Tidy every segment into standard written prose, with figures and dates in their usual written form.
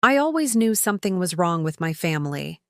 I always knew something was wrong with my family.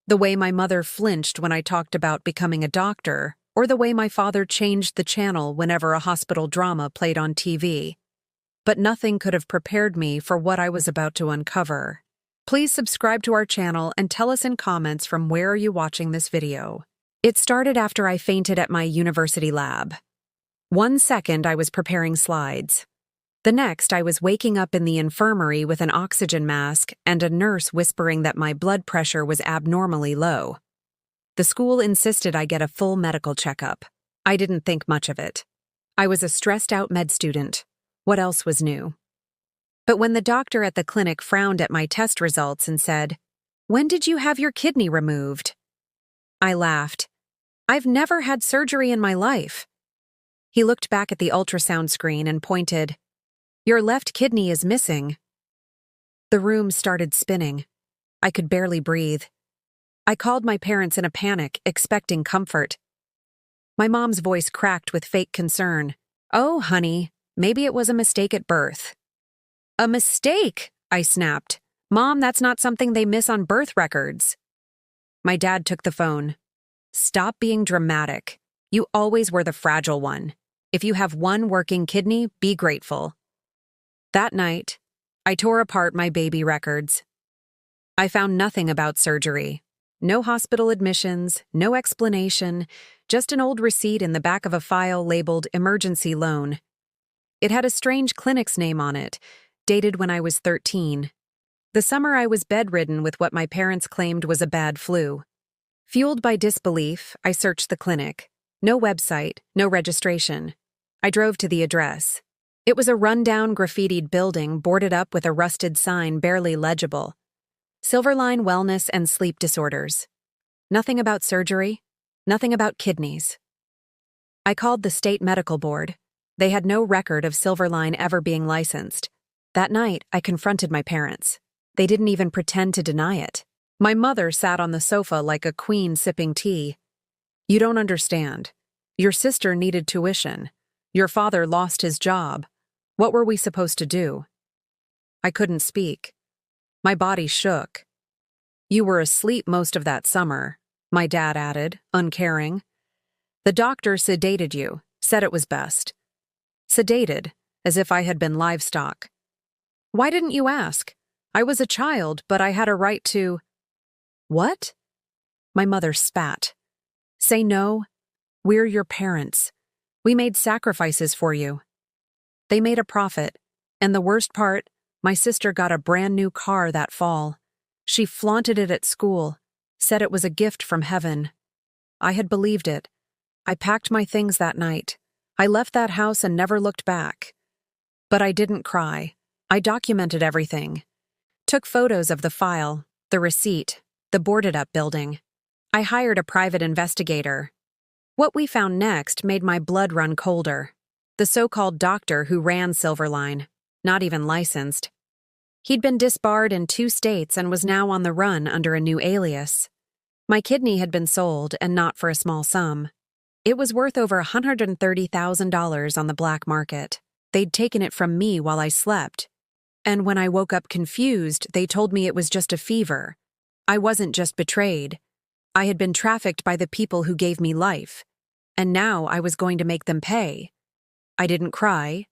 The way my mother flinched when I talked about becoming a doctor, or the way my father changed the channel whenever a hospital drama played on TV. But nothing could have prepared me for what I was about to uncover. Please subscribe to our channel and tell us in comments from where are you watching this video. It started after I fainted at my university lab. 1 second I was preparing slides. The next I was waking up in the infirmary with an oxygen mask and a nurse whispering that my blood pressure was abnormally low. The school insisted I get a full medical checkup. I didn't think much of it. I was a stressed-out med student. What else was new? But when the doctor at the clinic frowned at my test results and said, "When did you have your kidney removed?" I laughed. "I've never had surgery in my life." He looked back at the ultrasound screen and pointed, "Your left kidney is missing." The room started spinning. I could barely breathe. I called my parents in a panic, expecting comfort. My mom's voice cracked with fake concern. "Oh, honey, maybe it was a mistake at birth." "A mistake?" I snapped. "Mom, that's not something they miss on birth records." My dad took the phone. "Stop being dramatic. You always were the fragile one. If you have one working kidney, be grateful." That night, I tore apart my baby records. I found nothing about surgery. No hospital admissions, no explanation, just an old receipt in the back of a file labeled emergency loan. It had a strange clinic's name on it, dated when I was 13. The summer I was bedridden with what my parents claimed was a bad flu. Fueled by disbelief, I searched the clinic. No website, no registration. I drove to the address. It was a rundown, graffitied building boarded up with a rusted sign barely legible. Silverline Wellness and Sleep Disorders. Nothing about surgery, nothing about kidneys. I called the state medical board. They had no record of Silverline ever being licensed. That night, I confronted my parents. They didn't even pretend to deny it. My mother sat on the sofa like a queen sipping tea. "You don't understand. Your sister needed tuition. Your father lost his job. What were we supposed to do?" I couldn't speak. My body shook. "You were asleep most of that summer," my dad added, uncaring. "The doctor sedated you, said it was best." Sedated, as if I had been livestock. "Why didn't you ask? I was a child, but I had a right to—" "What?" My mother spat. "Say no. We're your parents. We made sacrifices for you." They made a profit, and the worst part, my sister got a brand new car that fall. She flaunted it at school, said it was a gift from heaven. I had believed it. I packed my things that night. I left that house and never looked back. But I didn't cry. I documented everything. Took photos of the file, the receipt, the boarded-up building. I hired a private investigator. What we found next made my blood run colder. The so-called doctor who ran Silverline, not even licensed. He'd been disbarred in 2 states and was now on the run under a new alias. My kidney had been sold, and not for a small sum. It was worth over $130,000 on the black market. They'd taken it from me while I slept. And when I woke up confused, they told me it was just a fever. I wasn't just betrayed. I had been trafficked by the people who gave me life. And now I was going to make them pay. I didn't cry.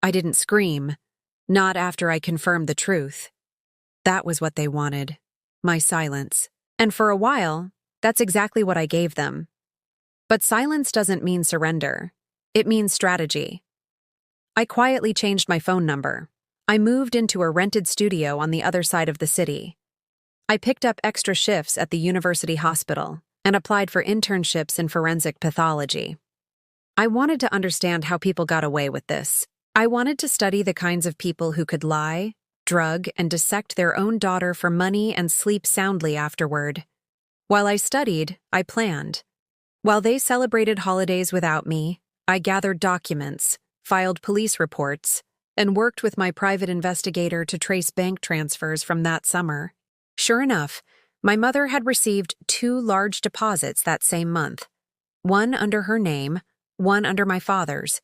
I didn't scream. Not after I confirmed the truth. That was what they wanted. My silence. And for a while, that's exactly what I gave them. But silence doesn't mean surrender. It means strategy. I quietly changed my phone number. I moved into a rented studio on the other side of the city. I picked up extra shifts at the university hospital and applied for internships in forensic pathology. I wanted to understand how people got away with this. I wanted to study the kinds of people who could lie, drug, and dissect their own daughter for money and sleep soundly afterward. While I studied, I planned. While they celebrated holidays without me, I gathered documents, filed police reports, and worked with my private investigator to trace bank transfers from that summer. Sure enough, my mother had received 2 large deposits that same month. One under her name, one under my father's.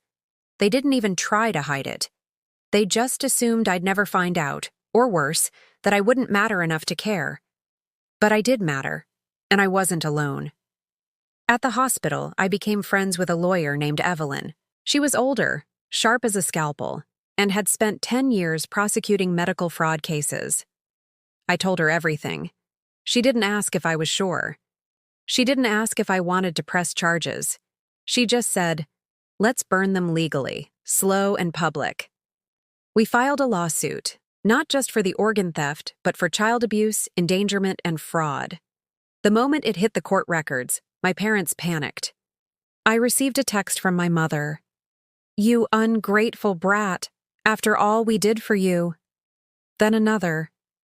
They didn't even try to hide it. They just assumed I'd never find out, or worse, that I wouldn't matter enough to care. But I did matter, and I wasn't alone. At the hospital, I became friends with a lawyer named Evelyn. She was older, sharp as a scalpel, and had spent 10 years prosecuting medical fraud cases. I told her everything. She didn't ask if I was sure. She didn't ask if I wanted to press charges. She just said, "Let's burn them legally, slow and public." We filed a lawsuit, not just for the organ theft, but for child abuse, endangerment, and fraud. The moment it hit the court records, my parents panicked. I received a text from my mother. "You ungrateful brat, after all we did for you." Then another.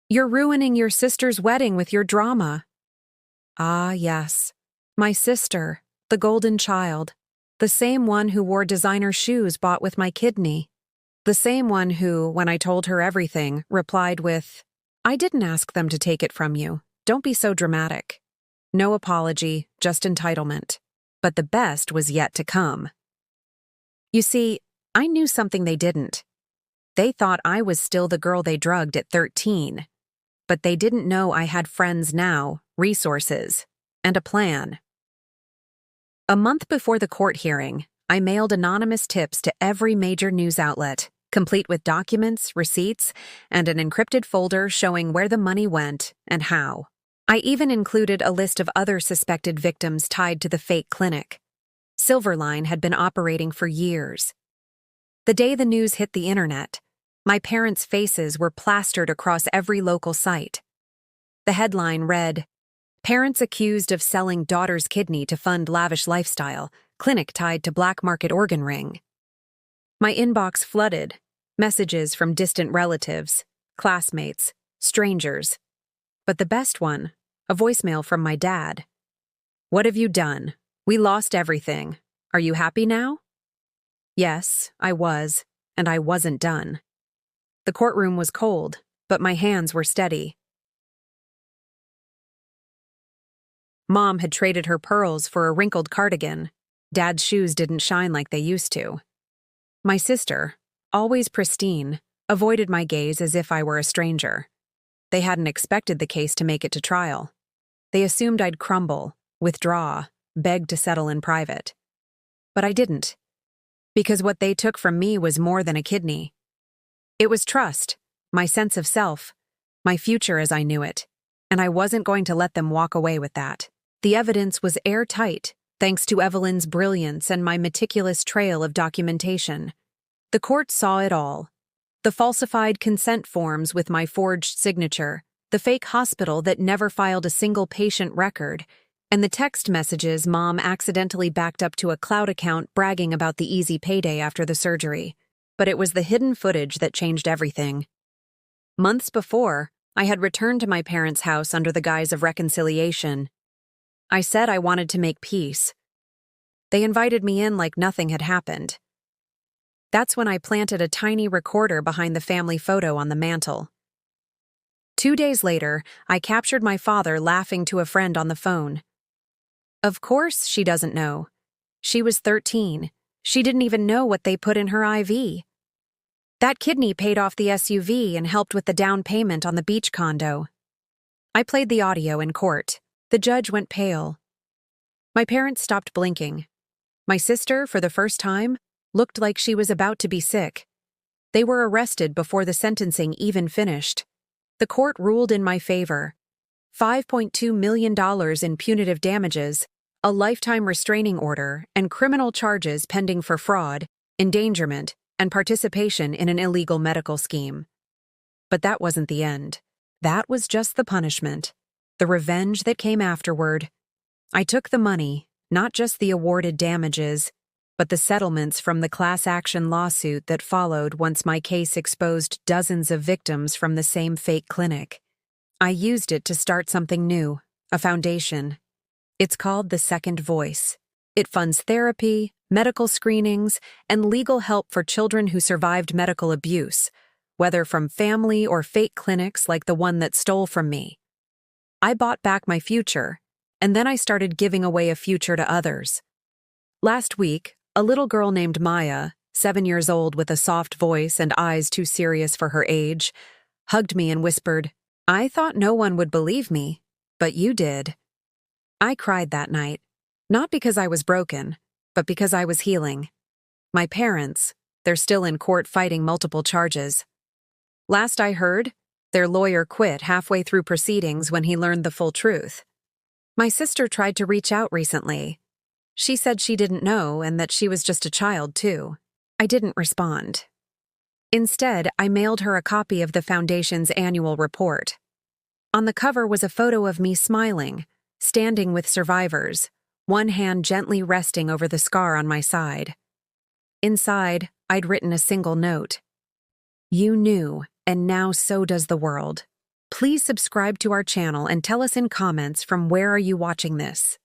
"You're ruining your sister's wedding with your drama." Ah, yes. My sister, the golden child, the same one who wore designer shoes bought with my kidney. The same one who, when I told her everything, replied with, "I didn't ask them to take it from you. Don't be so dramatic." No apology, just entitlement. But the best was yet to come. You see, I knew something they didn't. They thought I was still the girl they drugged at 13. But they didn't know I had friends now, resources, and a plan. A month before the court hearing, I mailed anonymous tips to every major news outlet, complete with documents, receipts, and an encrypted folder showing where the money went and how. I even included a list of other suspected victims tied to the fake clinic. Silverline had been operating for years. The day the news hit the internet, my parents' faces were plastered across every local site. The headline read, "Parents accused of selling daughter's kidney to fund lavish lifestyle, clinic tied to black market organ ring." My inbox flooded, messages from distant relatives, classmates, strangers. But the best one, a voicemail from my dad. "What have you done? We lost everything. Are you happy now?" Yes, I was, and I wasn't done. The courtroom was cold, but my hands were steady. Mom had traded her pearls for a wrinkled cardigan. Dad's shoes didn't shine like they used to. My sister, always pristine, avoided my gaze as if I were a stranger. They hadn't expected the case to make it to trial. They assumed I'd crumble, withdraw, beg to settle in private. But I didn't. Because what they took from me was more than a kidney. It was trust, my sense of self, my future as I knew it, and I wasn't going to let them walk away with that. The evidence was airtight, thanks to Evelyn's brilliance and my meticulous trail of documentation. The court saw it all. The falsified consent forms with my forged signature, the fake hospital that never filed a single patient record, and the text messages Mom accidentally backed up to a cloud account bragging about the easy payday after the surgery. But it was the hidden footage that changed everything. Months before, I had returned to my parents' house under the guise of reconciliation. I said I wanted to make peace. They invited me in like nothing had happened. That's when I planted a tiny recorder behind the family photo on the mantel. 2 days later, I captured my father laughing to a friend on the phone. Of course she doesn't know. She was 13. She didn't even know what they put in her IV. That kidney paid off the SUV and helped with the down payment on the beach condo. I played the audio in court. The judge went pale. My parents stopped blinking. My sister, for the first time, looked like she was about to be sick. They were arrested before the sentencing even finished. The court ruled in my favor. $5.2 million in punitive damages, a lifetime restraining order, and criminal charges pending for fraud, endangerment, and participation in an illegal medical scheme. But that wasn't the end. That was just the punishment, the revenge that came afterward. I took the money, not just the awarded damages, but the settlements from the class action lawsuit that followed once my case exposed dozens of victims from the same fake clinic. I used it to start something new, a foundation. It's called The Second Voice. It funds therapy, medical screenings, and legal help for children who survived medical abuse, whether from family or fake clinics like the one that stole from me. I bought back my future, and then I started giving away a future to others. Last week, a little girl named Maya, 7 years old with a soft voice and eyes too serious for her age, hugged me and whispered, I thought no one would believe me, but you did. I cried that night, not because I was broken, but because I was healing. My parents, they're still in court fighting multiple charges. Last I heard, their lawyer quit halfway through proceedings when he learned the full truth. My sister tried to reach out recently. She said she didn't know and that she was just a child, too. I didn't respond. Instead, I mailed her a copy of the Foundation's annual report. On the cover was a photo of me smiling, standing with survivors, one hand gently resting over the scar on my side. Inside, I'd written a single note. You knew, and now so does the world. Please subscribe to our channel and tell us in comments from where are you watching this.